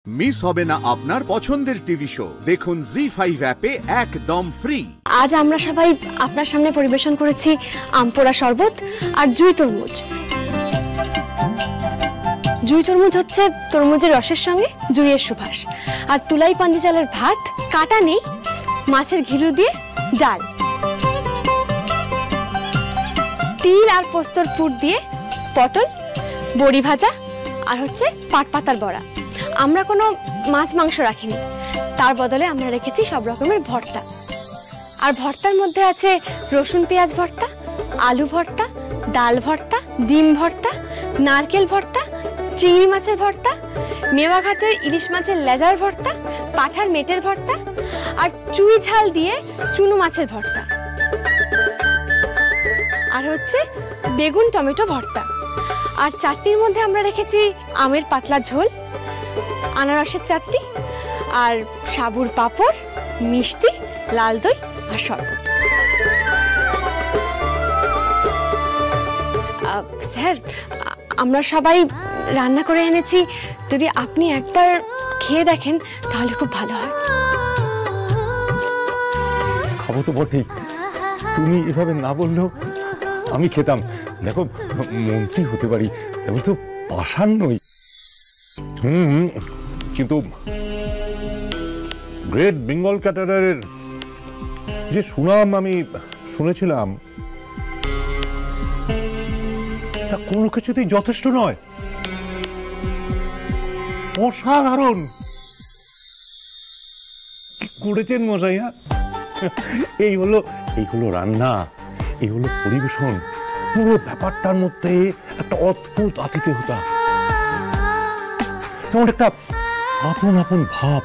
Miss হবে না আপনার পছন্দের টিভি শো। দেখুন জি5 অ্যাপে একদম ফ্রি। আজ আমরা সবাই আপনার সামনে পরিবেশন করেছি আমপোড়া শরবত আর জুই তরমুজ। জুই তরমুজ হচ্ছে তরমুজের রসের সঙ্গে জুইয়ের সুবাস, আর তুলাই পাঞ্জি চালের ভাত, কাটা নেই, মাছের ঘিলু দিয়ে ডাল, তিল আর পোস্তর পুর দিয়ে পটল, বড়ি ভাজা, আর হচ্ছে পাট পাতার বড়া। আমরা কোনো মাছ মাংস রাখিনি, তার বদলে আমরা রেখেছি সব রকমের ভর্তা। আর ভর্তার মধ্যে আছে রসুন পেঁয়াজ ভর্তা, আলু ভর্তা, ডাল ভর্তা, ডিম ভর্তা, নারকেল ভর্তা, চিংড়ি মাছের ভর্তা, মেওয়াঘাটের ইলিশ মাছের লেজার ভর্তা, পাঠার মেটের ভর্তা, আর চুই ঝাল দিয়ে চুনো মাছের ভর্তা, আর হচ্ছে বেগুন টমেটো ভর্তা। আর চাটনির মধ্যে আমরা রেখেছি আমের পাতলা ঝোল, আনারসের চাটনি, আর সাবুর পাঁপড়, মিষ্টি, লাল দই আর শরবত। স্যার, আমরা সবাই রান্না করে এনেছি, যদি আপনি একবার খেয়ে দেখেন তাহলে খুব ভালো হয়। খাবো তো বটেই, তুমি এভাবে না বললেও আমি খেতাম। দেখো, মন্ত্রী হতে পারি, এবার তো পাষাণ নই। কিন্তু গ্রেট বেঙ্গল ক্যাটারারের যে সুনাম আমি শুনেছিলাম, তা কোনো কিছুতেই যথেষ্ট নয়। অসাধারণ করেছেন মশাই। এই হলো রান্না, এই হলো পরিবেশন। পুরো ব্যাপারটার মধ্যে একটা অদ্ভুত আতিথেয়তা, কেমন একটা আপন আপন ভাব।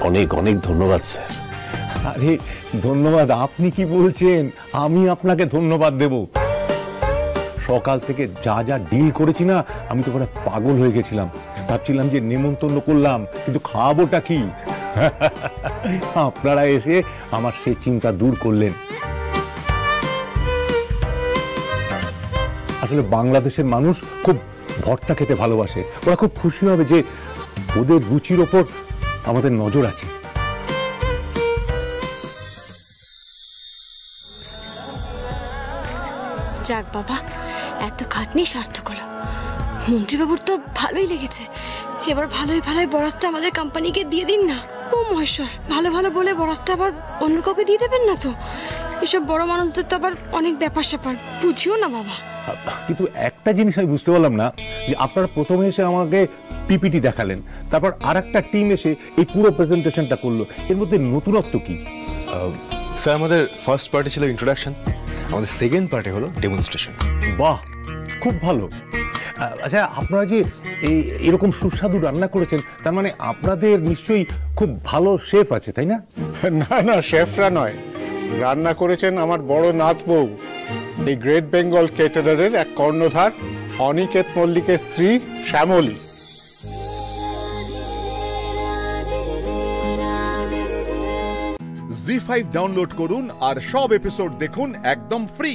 অনেক অনেক ধন্যবাদ স্যার। আরে ধন্যবাদ আপনি কি বলছেন, আমি আপনাকে ধন্যবাদ দেব। সকাল থেকে যা যা ডিল করেছি না, আমি তো পুরো পাগল হয়ে গেছিলাম। ভাবছিলাম যে নেমন্তন্ন করলাম, কিন্তু খাওয়াবোটা কি। আপনারা এসে আমার সেই চিন্তা দূর করলেন। আসলে বাংলাদেশের মানুষ খুব ভর্তা খেতে ভালোবাসে। ওরা খুব খুশি হবে যে ওদের রুচির ওপর আমাদের নজর আছে। যাক বাবা, এত খাটনি সার্থক হলো। মন্ত্রীবাবুর তো ভালোই লেগেছে। এবার ভালোই বরাতটা আমাদের কোম্পানিকে দিয়ে দিন না। ও মহেশ্বর, ভালো বলে বরাতটা আবার অন্য কাউকে দিয়ে দেবেন না তো? এসব বড় মানুষদের তো আবার অনেক ব্যাপার স্যাপার, বুঝিও না বাবা। কিন্তু একটা জিনিস আমি বুঝতে পারলাম না, যে আপনারা প্রথমে এসে আমাকে পিপিটি দেখালেন, তারপর আর একটা টিম এসে এই পুরো প্রেজেন্টেশনটা করলো। এর মধ্যে নতুনত্ব কি? স্যার, আমাদের ফার্স্ট পার্টি ছিল ইন্ট্রোডাকশন, আমাদের সেকেন্ড পার্টি হলো ডেমনস্ট্রেশন। বাহ, খুব ভালো। আচ্ছা, আপনারা যে এরকম সুস্বাদু রান্না করেছেন, তার মানে আপনাদের নিশ্চয়ই খুব ভালো শেফ আছে, তাই না? না, শেফরা নয়, রান্না করেছেন আমার বড় নাত বউ, এই গ্রেট বেঙ্গল ক্যাটারারের এক কর্ণধার অনিকেত মল্লিকের স্ত্রী শ্যামলী। জি5 ডাউনলোড করুন আর সব এপিসোড দেখুন একদম ফ্রি।